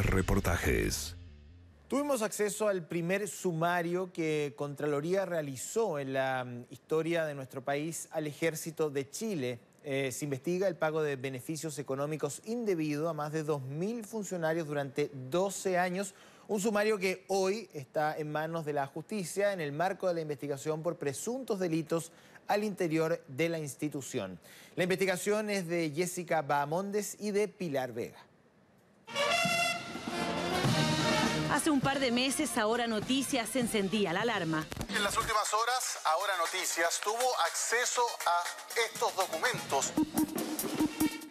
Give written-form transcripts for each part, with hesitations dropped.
Reportajes. Tuvimos acceso al primer sumario que Contraloría realizó en la historia de nuestro país al Ejército de Chile. Se investiga el pago de beneficios económicos indebidos a más de 2.000 funcionarios durante 12 años. Un sumario que hoy está en manos de la justicia en el marco de la investigación por presuntos delitos al interior de la institución. La investigación es de Jessica Bahamondes y de Pilar Vega. Hace un par de meses, Ahora Noticias encendía la alarma. En las últimas horas, Ahora Noticias tuvo acceso a estos documentos.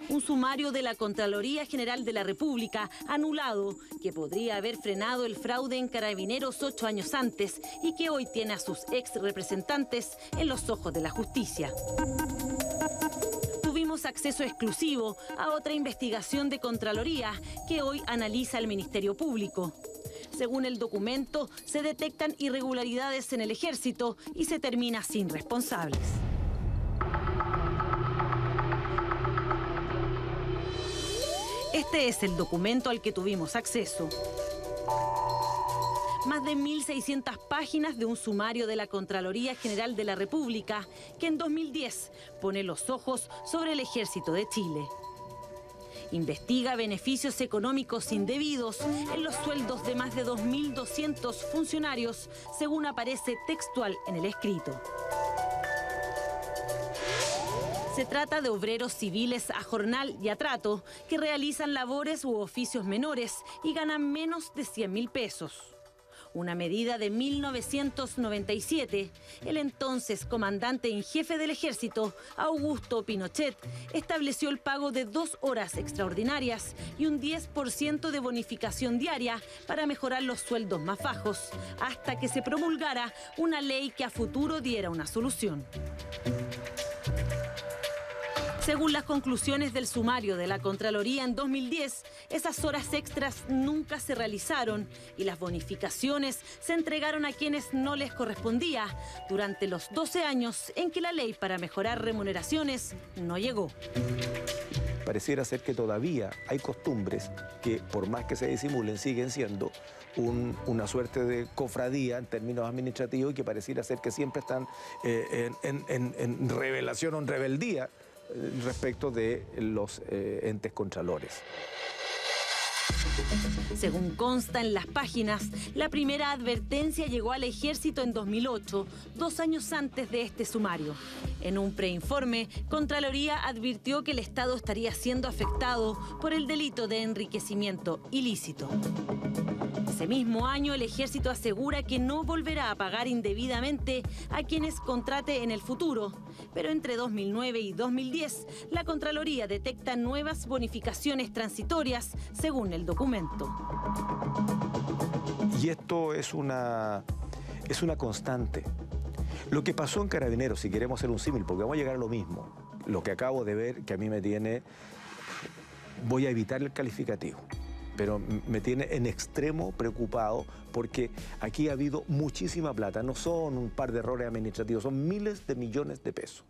Un sumario de la Contraloría General de la República anulado que podría haber frenado el fraude en Carabineros 8 años antes y que hoy tiene a sus ex representantes en los ojos de la justicia. Tuvimos acceso exclusivo a otra investigación de Contraloría que hoy analiza el Ministerio Público. Según el documento, se detectan irregularidades en el Ejército y se termina sin responsables. Este es el documento al que tuvimos acceso. Más de 1.600 páginas de un sumario de la Contraloría General de la República que en 2010 pone los ojos sobre el Ejército de Chile. Investiga beneficios económicos indebidos en los sueldos de más de 2.200 funcionarios, según aparece textual en el escrito. Se trata de obreros civiles a jornal y a trato que realizan labores u oficios menores y ganan menos de 100.000 pesos. Una medida de 1997, el entonces comandante en jefe del ejército, Augusto Pinochet, estableció el pago de 2 horas extraordinarias y un 10% de bonificación diaria para mejorar los sueldos más bajos, hasta que se promulgara una ley que a futuro diera una solución. Según las conclusiones del sumario de la Contraloría en 2010, esas horas extras nunca se realizaron y las bonificaciones se entregaron a quienes no les correspondía durante los 12 años en que la ley para mejorar remuneraciones no llegó. Pareciera ser que todavía hay costumbres que, por más que se disimulen, siguen siendo una suerte de cofradía en términos administrativos y que pareciera ser que siempre están en revelación o en rebeldía respecto de los entes contralores. Según consta en las páginas, la primera advertencia llegó al Ejército en 2008, 2 años antes de este sumario. En un preinforme, Contraloría advirtió que el Estado estaría siendo afectado por el delito de enriquecimiento ilícito. Ese mismo año, el Ejército asegura que no volverá a pagar indebidamente a quienes contrate en el futuro. Pero entre 2009 y 2010, la Contraloría detecta nuevas bonificaciones transitorias, según el documento. Y esto es una constante. Lo que pasó en Carabineros, si queremos hacer un símil, porque vamos a llegar a lo mismo, lo que acabo de ver, que a mí me tiene... Voy a evitar el calificativo, pero me tiene en extremo preocupado porque aquí ha habido muchísima plata. No son un par de errores administrativos, son miles de millones de pesos.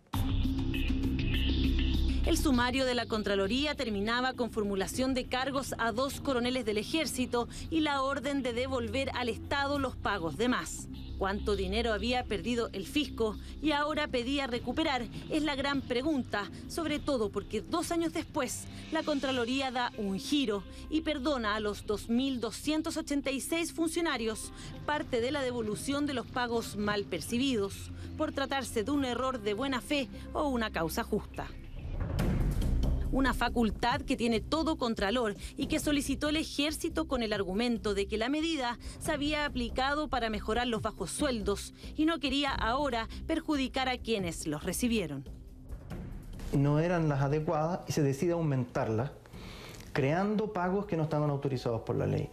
El sumario de la Contraloría terminaba con formulación de cargos a 2 coroneles del Ejército y la orden de devolver al Estado los pagos de más. ¿Cuánto dinero había perdido el fisco y ahora pedía recuperar? Es la gran pregunta, sobre todo porque 2 años después la Contraloría da un giro y perdona a los 2.286 funcionarios parte de la devolución de los pagos mal percibidos por tratarse de un error de buena fe o una causa justa. Una facultad que tiene todo Contralor y que solicitó el Ejército con el argumento de que la medida se había aplicado para mejorar los bajos sueldos y no quería ahora perjudicar a quienes los recibieron. No eran las adecuadas y se decide aumentarlas, creando pagos que no estaban autorizados por la ley.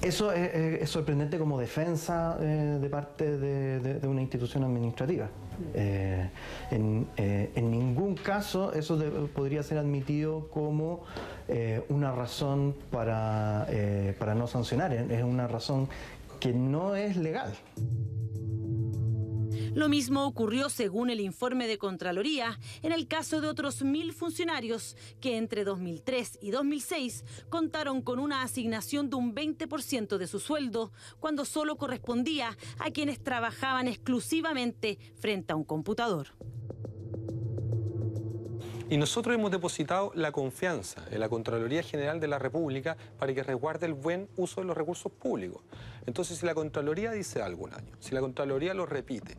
Eso es sorprendente como defensa de parte de una institución administrativa. En ningún caso eso podría ser admitido como una razón para no sancionar. Es una razón que no es legal. Lo mismo ocurrió, según el informe de Contraloría, en el caso de otros 1.000 funcionarios que entre 2003 y 2006 contaron con una asignación de un 20% de su sueldo, cuando solo correspondía a quienes trabajaban exclusivamente frente a un computador. Y nosotros hemos depositado la confianza en la Contraloría General de la República para que resguarde el buen uso de los recursos públicos. Entonces, si la Contraloría dice algo un año, si la Contraloría lo repite,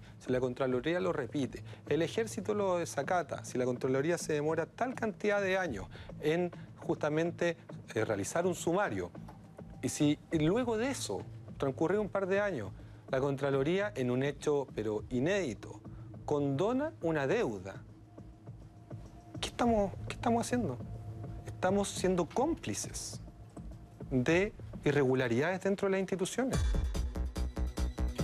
el Ejército lo desacata, si la Contraloría se demora tal cantidad de años en justamente realizar un sumario, y si luego de eso, transcurrido un par de años, la Contraloría, en un hecho pero inédito, condona una deuda, ¿qué estamos haciendo? Estamos siendo cómplices de irregularidades dentro de las instituciones.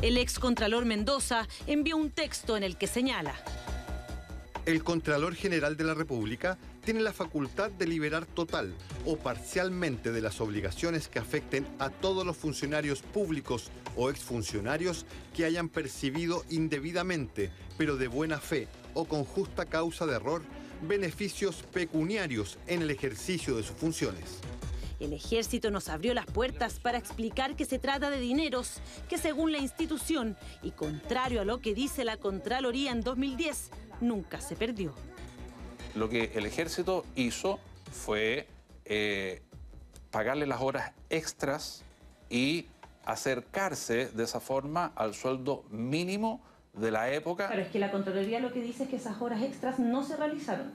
El excontralor Mendoza envió un texto en el que señala: El Contralor General de la República tiene la facultad de liberar total o parcialmente de las obligaciones que afecten a todos los funcionarios públicos o exfuncionarios que hayan percibido indebidamente, pero de buena fe o con justa causa de error, beneficios pecuniarios en el ejercicio de sus funciones. El Ejército nos abrió las puertas para explicar que se trata de dineros que, según la institución, y contrario a lo que dice la Contraloría en 2010, nunca se perdió. Lo que el Ejército hizo fue pagarle las horas extras y acercarse de esa forma al sueldo mínimo de la época. Claro, es que la Contraloría lo que dice es que esas horas extras no se realizaron.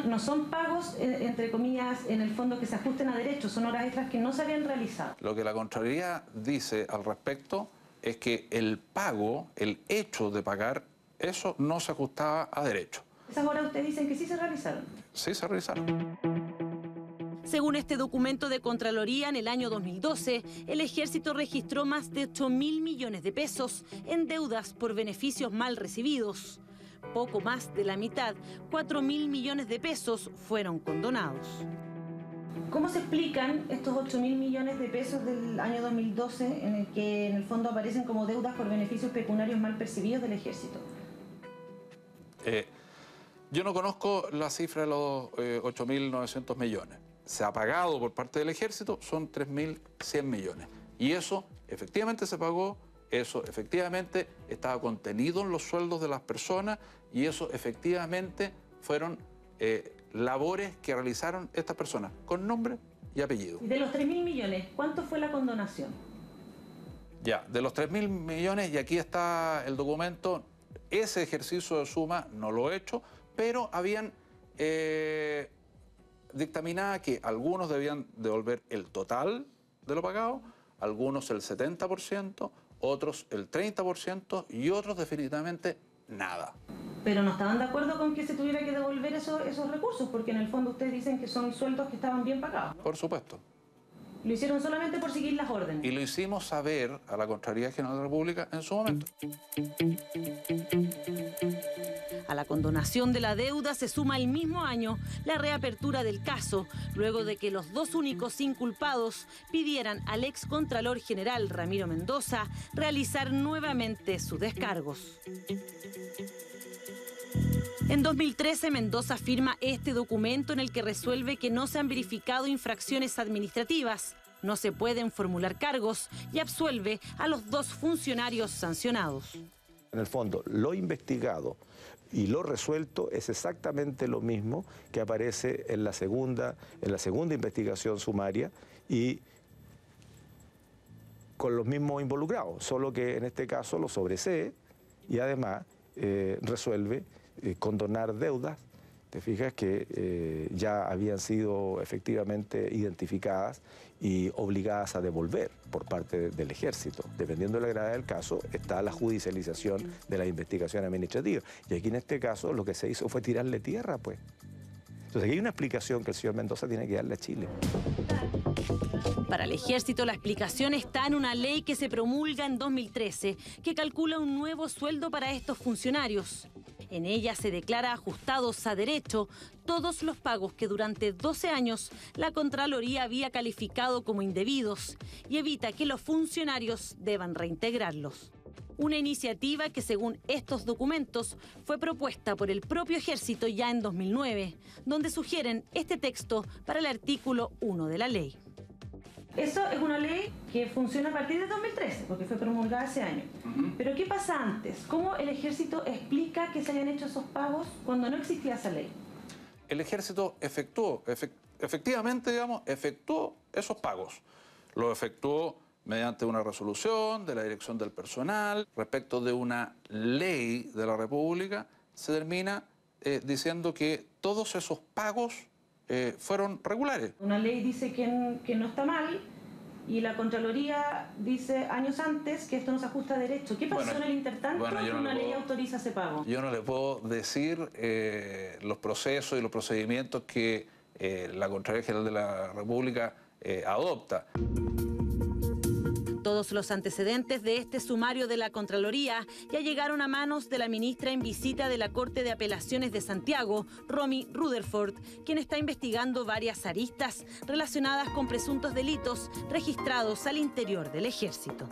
No son pagos, entre comillas, en el fondo que se ajusten a derechos, son horas extras que no se habían realizado. Lo que la Contraloría dice al respecto es que el pago, el hecho de pagar, eso no se ajustaba a derecho. ¿Esas horas ustedes dicen que sí se realizaron? Sí se realizaron. Según este documento de Contraloría, en el año 2012, el Ejército registró más de 8.000 millones de pesos en deudas por beneficios mal recibidos. Poco más de la mitad, 4.000 millones de pesos, fueron condonados. ¿Cómo se explican estos 8.000 millones de pesos del año 2012 en el que en el fondo aparecen como deudas por beneficios pecuniarios mal percibidos del Ejército? Yo no conozco la cifra de los 8.900 millones. Se ha pagado por parte del Ejército, son 3.100 millones. Y eso efectivamente se pagó, eso efectivamente estaba contenido en los sueldos de las personas y eso efectivamente fueron labores que realizaron estas personas, con nombre y apellido. De los 3.000 millones, ¿cuánto fue la condonación? Ya, de los 3.000 millones, y aquí está el documento, ese ejercicio de suma no lo he hecho, pero habían dictaminado que algunos debían devolver el total de lo pagado, algunos el 70%, otros el 30% y otros definitivamente nada. Pero no estaban de acuerdo con que se tuviera que devolver esos recursos, porque en el fondo ustedes dicen que son sueldos que estaban bien pagados, ¿no? Por supuesto. Lo hicieron solamente por seguir las órdenes. Y lo hicimos saber a la Contraloría General de la República en su momento. A la condonación de la deuda se suma el mismo año la reapertura del caso, luego de que los dos únicos inculpados pidieran al excontralor general Ramiro Mendoza realizar nuevamente sus descargos. En 2013, Mendoza firma este documento en el que resuelve que no se han verificado infracciones administrativas, no se pueden formular cargos y absuelve a los dos funcionarios sancionados. En el fondo, lo investigado y lo resuelto es exactamente lo mismo que aparece en la segunda investigación sumaria y con los mismos involucrados, solo que en este caso lo sobresee y además resuelve condonar deudas, te fijas, que ya habían sido efectivamente identificadas y obligadas a devolver por parte del Ejército. Dependiendo de la gravedad del caso, está la judicialización de la investigación administrativa. Y aquí en este caso lo que se hizo fue tirarle tierra, pues. Entonces aquí hay una explicación que el señor Mendoza tiene que darle a Chile. Para el Ejército, la explicación está en una ley que se promulga en 2013, que calcula un nuevo sueldo para estos funcionarios. En ella se declara ajustados a derecho todos los pagos que durante 12 años la Contraloría había calificado como indebidos y evita que los funcionarios deban reintegrarlos. Una iniciativa que, según estos documentos, fue propuesta por el propio Ejército ya en 2009, donde sugieren este texto para el artículo 1 de la ley. Eso es una ley que funciona a partir de 2013, porque fue promulgada ese año. Pero ¿qué pasa antes? ¿Cómo el Ejército explica que se hayan hecho esos pagos cuando no existía esa ley? El Ejército efectivamente, efectuó esos pagos. Lo efectuó mediante una resolución de la Dirección del Personal. Respecto de una ley de la República, se termina diciendo que todos esos pagos fueron regulares. Una ley dice que no está mal y la Contraloría dice años antes que esto no se ajusta a derecho. ¿Qué pasó en el intertanto que una ley autoriza ese pago? Yo no le puedo decir los procesos y los procedimientos que la Contraloría General de la República adopta. Todos los antecedentes de este sumario de la Contraloría ya llegaron a manos de la ministra en visita de la Corte de Apelaciones de Santiago, Romy Rutherford, quien está investigando varias aristas relacionadas con presuntos delitos registrados al interior del Ejército.